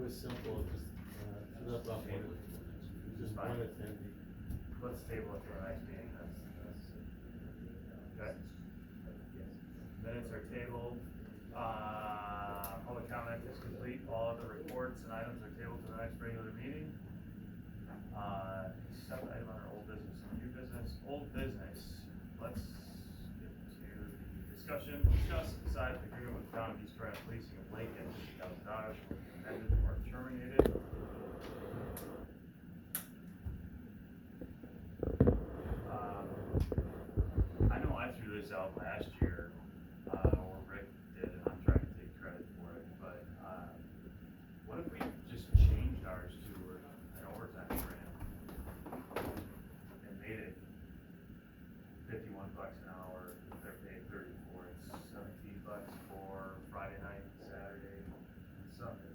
was simple, just, flip up one, just Fine. one attendee. Let's table it to our next meeting, okay? Minutes are tabled, public comment is complete, all of the reports and items are tabled to the next regular meeting. Except item under old business, new business, old business, let's get to the discussion, discuss, decide if the agreement with the town of East Granite Policing of Lincoln, $50,000 amended or terminated. I know I threw this out last year, or Rick did, and I'm trying to take credit for it, but, what if we just changed ours to an overtime grant and made it $51 an hour, if they're paid 34, it's $17 for Friday night, Saturday, and Sunday.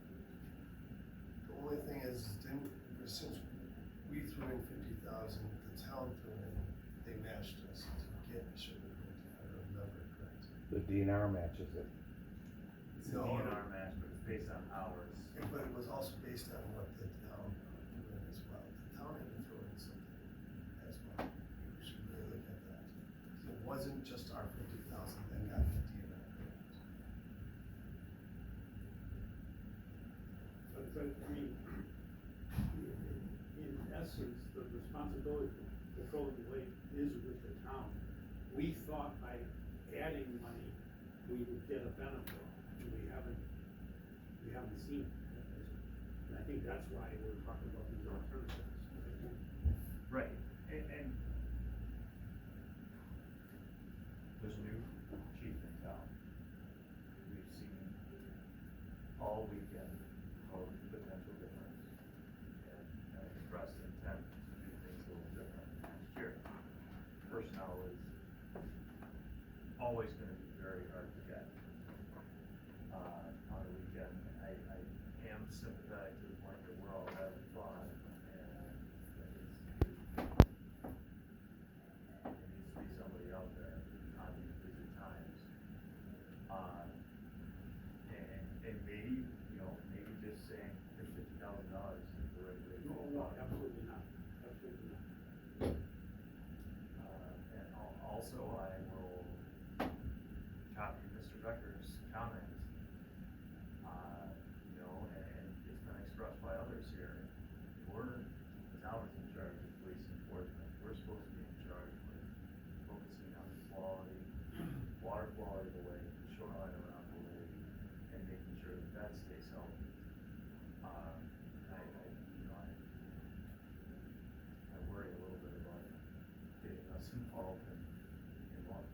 The only thing is, since we threw in 50,000, the town threw in, they matched us to get a certain amount, if I remember correct. The DNR matches it. It's a DNR match, but it's based on hours. But it was also based on what the town threw in as well. The town had to throw in something as well. We should really look at that. It wasn't just our 50,000 that got the DNR grant. But I mean, in essence, the responsibility for patrolling the lake is with the town. We thought by adding money, we would get a benefit, and we haven't seen it. And I think that's why we're talking about these alternatives. Right, and there's a new chief in town. We've seen all weekend of potential difference and expressed intent to do things a little different next year. Personnel is always gonna be very hard to get, on a weekend. I am sympathetic to the point that we're all having fun, and there needs to be somebody out there on these busy times. And maybe, maybe just saying, here's $50,000 is the right way to go No, about it. absolutely not, absolutely not. And also, I will copy Mr. Becker's comment. And it's been expressed by others here. The town is in charge of police enforcement. We're supposed to be in charge with focusing on the quality, water quality of the lake, the shoreline around the lake, and making sure that stays healthy. I worry a little bit about getting us involved in one.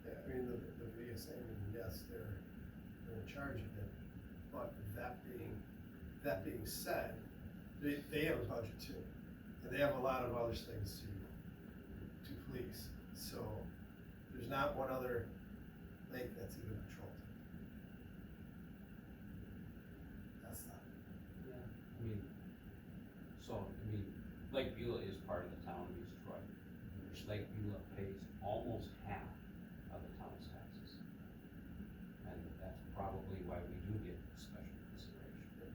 Yeah, I mean, the biggest thing, yes, they're in charge of it, but that being said, they have a budget too. And they have a lot of other things to police. So there's not one other lake that's even patrolled. That's not. Lake Beulah is part of the town of East Troy, which Lake Beulah pays almost half of the town's taxes. And that's probably why we do get special consideration.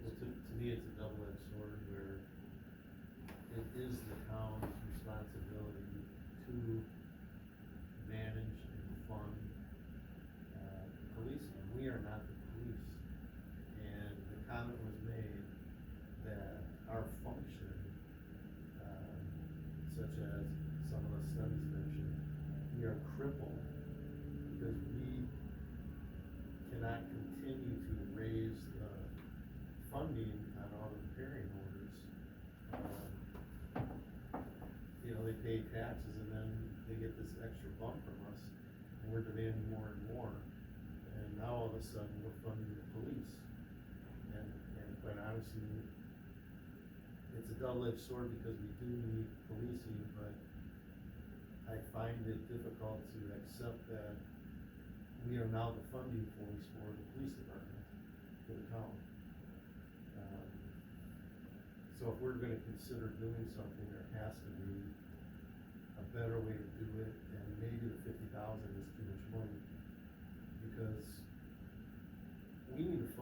Well, to me, it's a double-edged sword where it is the town's responsibility to manage and fund, policing. We are not the police. And the comment was made that our function, such as some of the studies mentioned, we are crippled because we cannot continue to raise the funding on all the repairing orders. They pay taxes and then they get this extra bump from us, and we're demanding more and more. And now all of a sudden, we're funding the police. And quite honestly, it's a double-edged sword because we do need policing, but I find it difficult to accept that we are now the funding force for the police department, for the town. So if we're gonna consider doing something, there has to be a better way to do it, and maybe the 50,000 is too much money.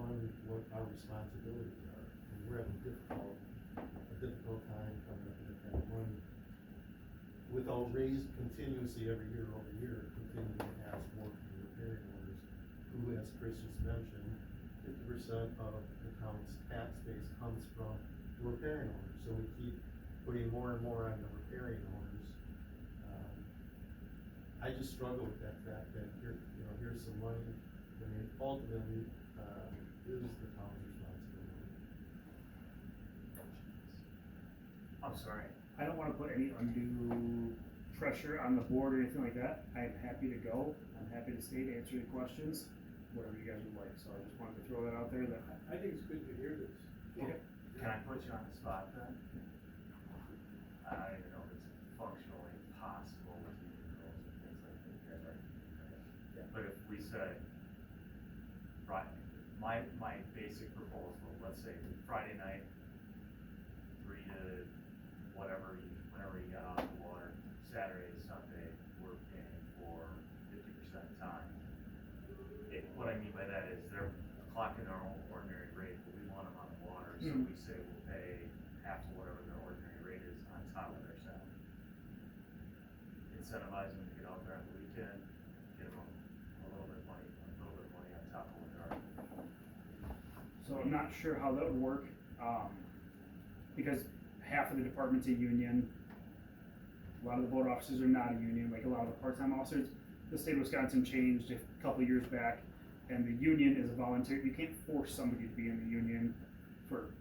fund what our responsibilities are. And we're having a difficult time coming up with that kind of money. Without raised continuously every year over year, continuing to ask more from the repairing owners, who, as Chris just mentioned, 50% of the town's tax base comes from the repairing owners. So we keep putting more and more on the repairing owners. I just struggle with that fact that here's some money, I mean, ultimately, is the town's responsibility. I'm sorry. I don't wanna put any undue pressure on the board or anything like that. I am happy to go. I'm happy to stay to answer your questions, whatever you guys would like. So I just wanted to throw that out there that, I think it's good to hear this. okay. Can I put you on the spot then? I don't even know if it's functionally possible with union rules and things like that. Yeah. But if we said, right, my basic proposal, let's say Friday night, 3 to whenever you got off the water, Saturday, Sunday, we're paying for 50% time. What I mean by that is they're clocking their own ordinary rate, but we want them on the water, so we say we'll pay half of whatever their ordinary rate is on top of their salary. Incentivize them to get out there on the weekend, give them a little bit of money on top of what they're already. So I'm not sure how that would work, because half of the department's a union. A lot of the board officers are not a union, like a lot of the part-time officers. The state of Wisconsin changed a couple of years back, and the union is a voluntary, you can't force somebody to be in the union for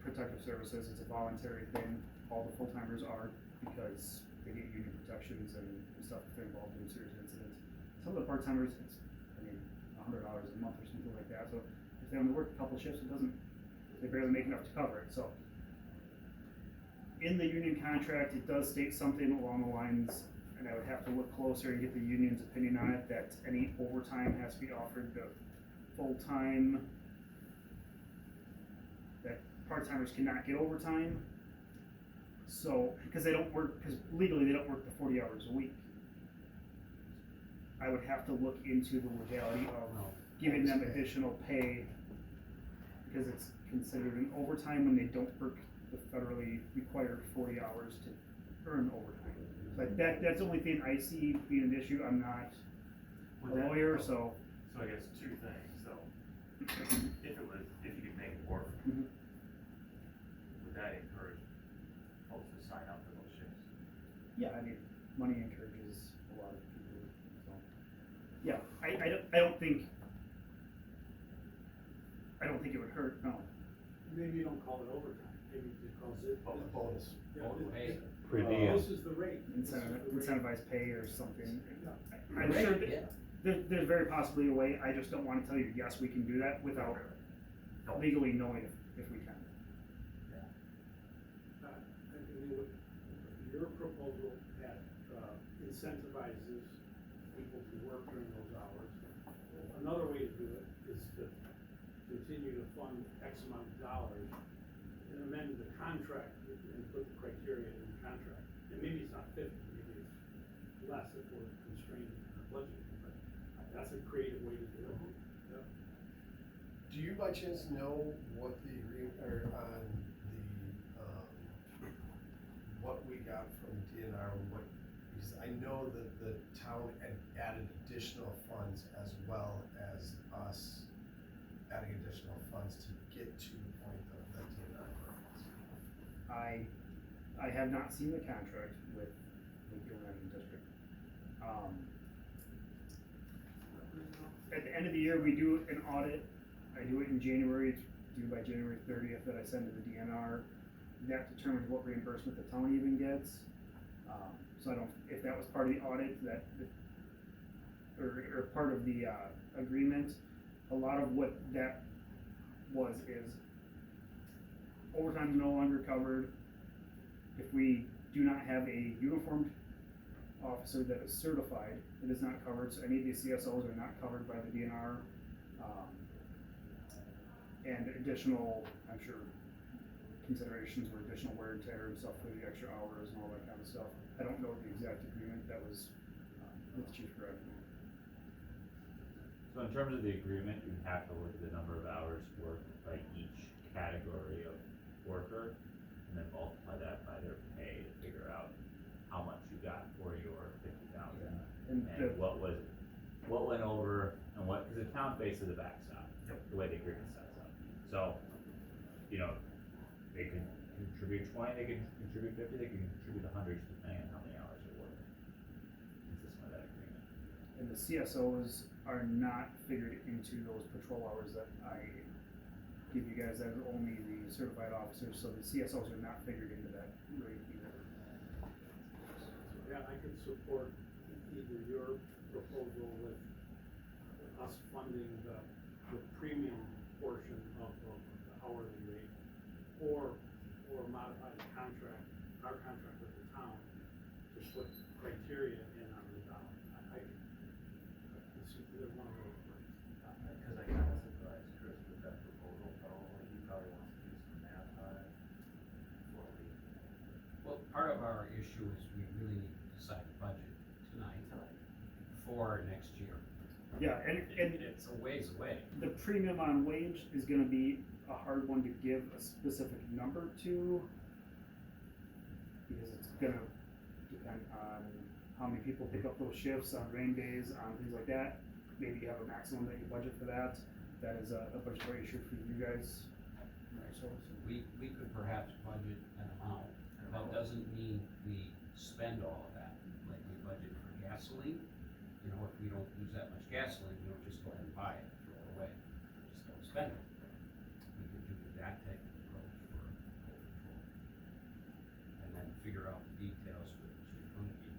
protective services, it's a voluntary thing. All the full-timers are, because they get union protections and stuff if they're involved in serious incidents. Some of the part-timers, it's, $100 a month or something like that, so if they only work a couple shifts, they barely make enough to cover it, so. In the union contract, it does state something along the lines, and I would have to look closer and get the union's opinion on it, that any overtime has to be offered to full-time, that part-timers cannot get overtime. So, because legally they don't work the 40 hours a week. I would have to look into the legality of giving them additional pay, because it's considered an overtime when they don't work the federally required 40 hours to earn overtime. But that's the only thing I see being an issue. I'm not Would a that- lawyer, so. So I guess two things, though. If you could make it work, Mhm. would that encourage folks to sign up for those shifts? Yeah, money encourages a lot of people, so. Yeah, I don't think it would hurt, no. Maybe you don't call it overtime, maybe you just call it. A bonus. Yeah, Pay. Per well, diem. This is the rate. This is the rate. Incentivized pay or something. Yeah. I'm sure Yeah. there's very possibly a way. I just don't wanna tell you, yes, we can do that without Don't. legally knowing if we can. I can do it. Your proposal that incentivizes people to work during those hours. Another way to do it is to continue to fund X amount of dollars and amend the contract and put the criteria in the contract. And maybe it's not 50, maybe it's less if we're constrained in our budget, but that's a creative way to do it. Yeah. Do you by chance know what the agreement, or on the, what we got from DNR, because I know that the town had added additional funds as well as us adding additional funds to get to the point of the DNR grants. I have not seen the contract with the United District. At the end of the year, we do an audit. I do it in January. It's due by January 30th that I send to the DNR. That determines what reimbursement the town even gets. So I don't, if that was part of the audit, or part of the agreement, a lot of what that is overtime is no longer covered. If we do not have a uniformed officer that is certified, it is not covered, so any of these CSOs are not covered by the DNR. And additional, I'm sure, considerations for additional wear and tear and stuff for the extra hours and all that kind of stuff. I don't know the exact agreement that was with Chief Greg. So So in terms of the agreement, you have to look at the number of hours worked by each category of worker, and then multiply that by their pay to figure out how much you got for your 50,000. And And what went over, and what, cause the town faces the backstop, the way the agreement sets up. So, you know, they can contribute 20, they can contribute 50, they can contribute 100, depending on how many hours they work. Consistent with that agreement. And the CSOs are not figured into those patrol hours that I give you guys, that is only the certified officers, so the CSOs are not figured into that rate either. Yeah, I could support either your proposal with us funding the premium portion of the hourly rate, or modify the contract, our contract with the town, to put criteria in on the dollar. I can see either one of those ways. Cause I kinda sympathize Chris with that proposal, probably, he probably wants to do some math on it before we. Well, part of our issue is we really need to decide the budget tonight for next year. Yeah, and It's a ways away. the premium on wage is gonna be a hard one to give a specific number to, because it's gonna depend on how many people pick up those shifts on rain days, on things like that. Maybe you have a maximum that you budget for that. That is a budgetary issue for you guys. So we could perhaps budget an amount. That doesn't mean we spend all of that, like we budget for gasoline. You know, if we don't use that much gasoline, we don't just go ahead and buy it, throw it away, just don't spend it. We could do that type of approach for patrol. And then figure out the details for the chief going to be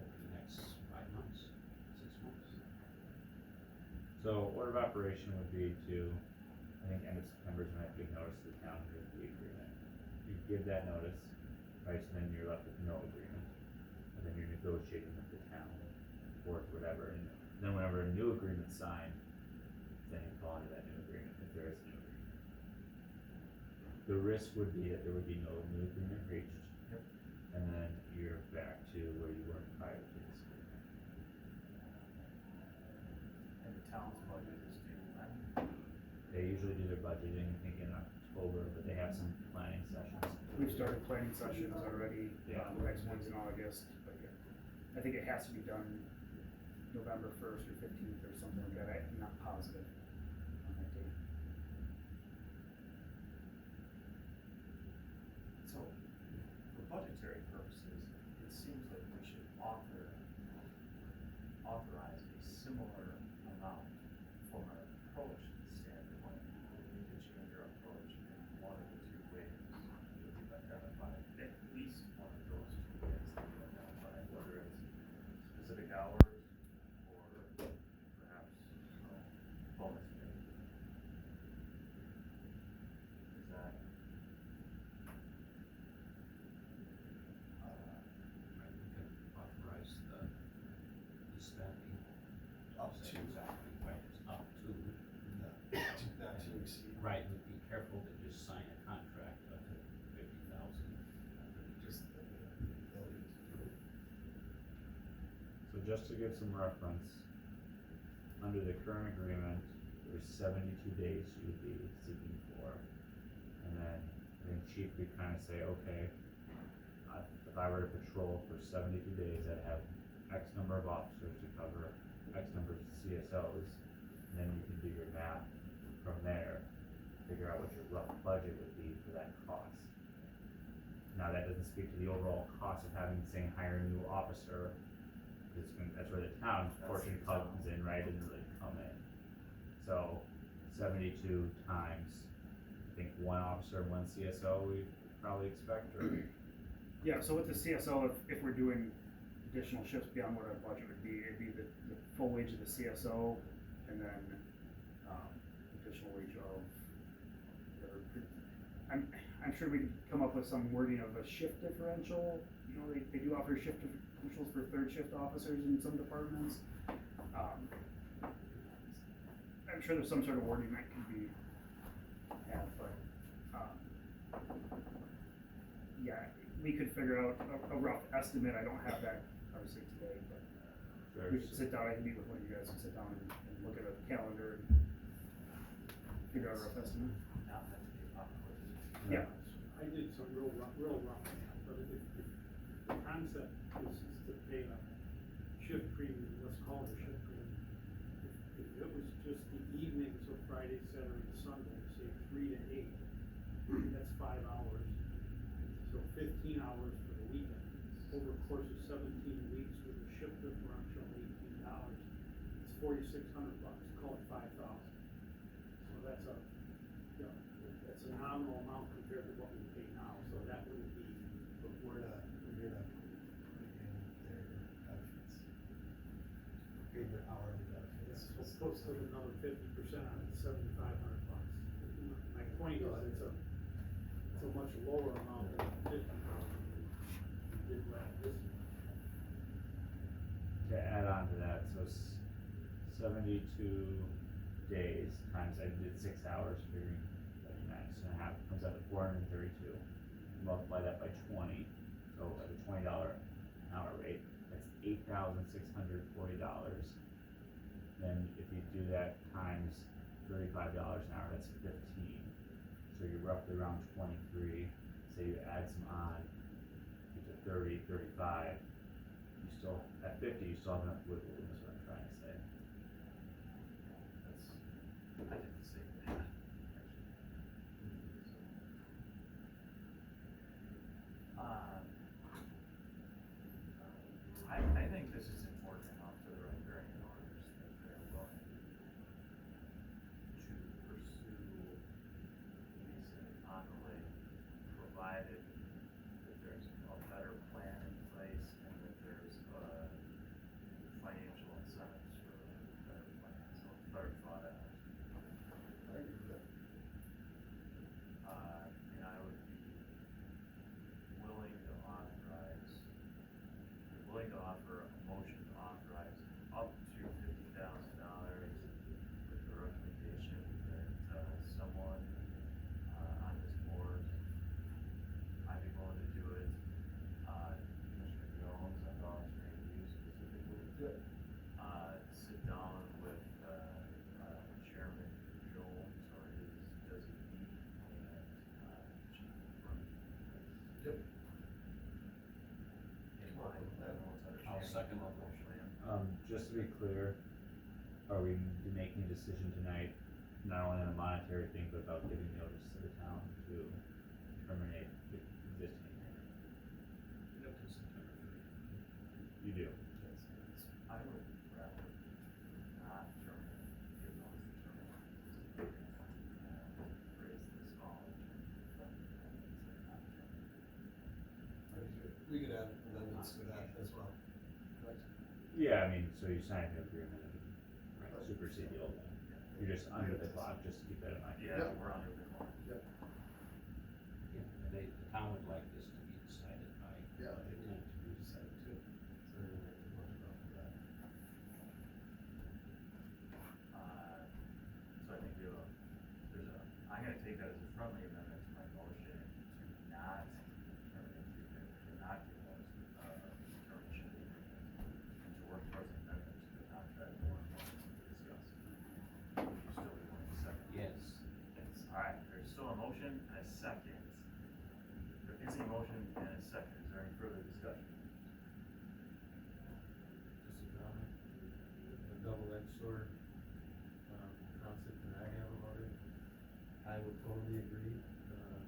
over the next 5 months, 6 months. So order of operation would be to, I think end of September is when I give notice to the town with the agreement. You give that notice, right, so then you're left with no agreement, and then you're negotiating with the town, or whatever, and then whenever a new agreement's signed, then you fall into that new agreement, if there is a new agreement. The risk would be that there would be no new agreement reached. Yep. And then you're back to where you were prior to this agreement. And the town's budget is due when? They usually do their budgeting, I think in October, but they have some planning sessions. We've started planning sessions already, Yeah. the next one's in August, but yeah. I think it has to be done November 1st or 15th or something like that, I'm not positive on that date. So, for budgetary purposes, it seems that we should authorize a similar amount from an approach standpoint. We need to change our approach in one of the two ways that we've identified, at least one of those two ways that we've identified, whether it's specific hours or perhaps, bonus pay. Is that? Right, we could authorize the spending. Up Say to. exactly, right, it's up to. Not to exceed. Right, but be careful to just sign a contract of 50,000. Just the ability to do it. So just to give some reference, under the current agreement, there's 72 days you would be seeking for. And then, I think chief could kind of say, okay, if I were to patrol for 72 days, I'd have X number of officers to cover X number of CSOs, and then you can do your math from there, figure out what your rough budget would be for that cost. Now, that doesn't speak to the overall cost of having, saying, hire a new officer, that's where the town portion comes in, right, doesn't really come in. So, 72 times, I think 1 officer and 1 CSO, we probably expect, or, Yeah, so with the CSO, if we're doing additional shifts beyond what our budget would be, it'd be the full wage of the CSO, and then, additional wage of, I'm sure we could come up with some wording of a shift differential, you know, they do offer shift differentials for third shift officers in some departments. I'm sure there's some sort of wording that could be had, but, yeah, we could figure out a rough estimate, I don't have that obviously today, but. sure. we should sit down, I can meet with one of you guys and sit down and look at a calendar and figure out a rough estimate. Not meant to be a pop quiz. Yeah. I did some real rough math, but if the concept is to pay a shift premium, let's call it a shift premium. If it was just the evenings of Friday, Saturday, Sunday, say 3 to 8, that's 5 hours. So 15 hours for the weekend. Over the course of 17 weeks with a shift differential of $18, it's $4,600, call it 5,000. So that's a, you know, that's a nominal amount compared to what we pay now, so that wouldn't be. But you're not putting in their benefits. In their hourly benefits. It's close to another 50% on it, $7,500. My point is, it's a much lower amount than 50 we did last this year. To add on to that, so 72 days times, I did 6 hours, figuring that and a half comes out to 432. Multiply that by 20, so at a $20 an hour rate, that's $8,640. Then if you do that times $35 an hour, that's 15. So you're roughly around 23. Say you add some on, get to 30, 35. You still, at 50, you still have enough wiggle room, is what I'm trying to say. I did the same thing, actually. I think this is important enough to the riparian owners that they're willing to pursue leasing on the lake, provided that there's a better plan in place and that there's financial incentives for a better plan, so it's better thought out. I agree with that. And I would be willing to offer a motion to authorize up to $50,000 with the recommendation that, someone, on this board, I'd be willing to do it, Commissioner Jones, I volunteer you specifically. Good. Sit down with, Chairman Jones or his designee and, Chief Burke. Yep. In mind, I'll second that motion. Just to be clear, are we making a decision tonight, not only on a monetary thing, but about giving notice to the town to terminate the existing agreement? Up to September 30th. You do? I would rather not terminate, give notice to terminate. Raise this all in terms of not terminate. We could add amendments to that as well. Correct? Yeah, I mean, so you signed an agreement and Right. supersede the old one. You're just under the clock, just to keep that in mind. Yeah, Yep. we're under the clock. Yep. Yeah, and the town would like this to be decided by. Yeah, they need to be decided too. So they're gonna make the motion off of that. So I think I'm gonna take that as a friendly amendment to my motion to not terminate the agreement, to not give notice termination of the agreement, and to work towards an amendment to the contract more and more to discuss. You still be willing to second? Yes. Yes, alright, there's still a motion and a second. There is a motion and a second, is there any further discussion? Just a comment, a double-edged sword, concept that I have about it. I would totally agree,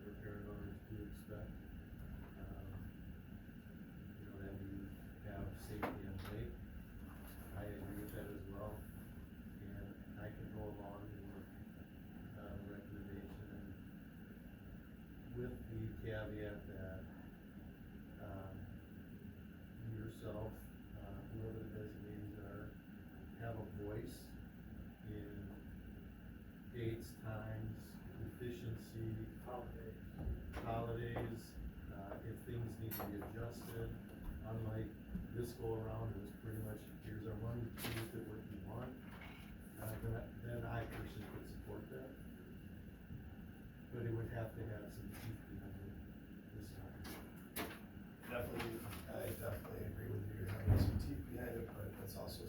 riparian owners do expect, that you have safety on the lake. I agree with that as well, and I can go along with, the recommendation and with the caveat that, yourself, whoever the designations are, have a voice in dates, times, efficiency, holidays, if things need to be adjusted. Unlike this go around, it was pretty much, here's our money, choose it what you want. Then I personally could support that. But it would have to have some teeth behind it this time. Definitely. I definitely agree with you, having some teeth behind it, but it's also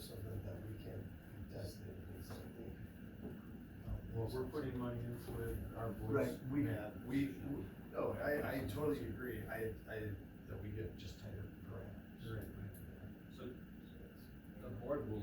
Well, we're putting money into it, our Right, voice we, matters. no, I totally agree, that we get just tighter parameters. Right. So the board will